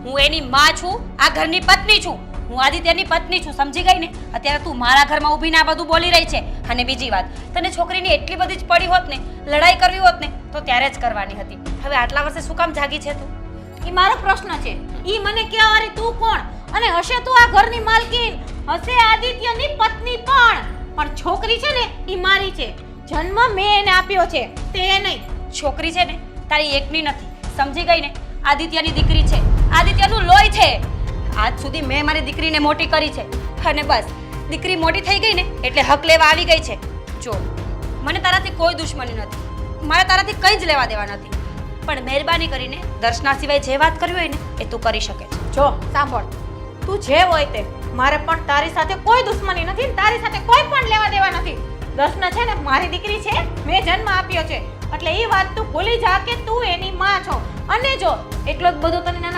હું એની માં છું, આ ઘરની પત્ની છું, હું આદિત્યની પત્ની છું, સમજી ગઈ ને? અત્યારે તું મારા ઘરમાં ઊભીને આ બધું બોલી રહી છે. અને બીજી વાત, તને છોકરીની એટલી બધી જ પડી હોત ને, લડાઈ કરવી હોત ને, તો ત્યારે જ કરવાની હતી. હવે આટલા વર્ષે શું કામ જાગી છે તું? ઈ મારો પ્રશ્ન છે. ઈ મને કહેવા વાળી તું કોણ? અને હશે તું આ ઘરની માલકીન, હશે આદિત્યની પત્ની પણ છોકરી છે ને ઈ મારી છે. જન્મ મેં એને આપ્યો છે, તે નહીં. છોકરી છે ને તારી એકની નથી, સમજી ગઈ ને? આદિત્યની દીકરી છે, આદિત્યનું લોહી છે. આજ સુધી મેં મારી દીકરીને મોટી કરી છે અને બસ દીકરી મોટી થઈ ગઈ ને એટલે હક લેવા આવી ગઈ છે. જો મને તારાથી કોઈ દુશ્મની નથી, મારે તારાથી કંઈ જ લેવા દેવા નથી, પણ મહેરબાની કરીને દર્શના સિવાય જે વાત કરવી હોય ને એ તું કરી શકે છે. જો સાંભળ, તું જે હોય તે, મારે પણ તારી સાથે કોઈ દુશ્મની નથી ને તારી સાથે કોઈ પણ લેવા દેવા નથી. દર્શના છે ને મારી દીકરી છે, મેં જન્મ આપ્યો છે, એટલે એ વાત તું ભૂલી જા કે તું એની માં છો. અને જો એટલો જ બધો તને નાના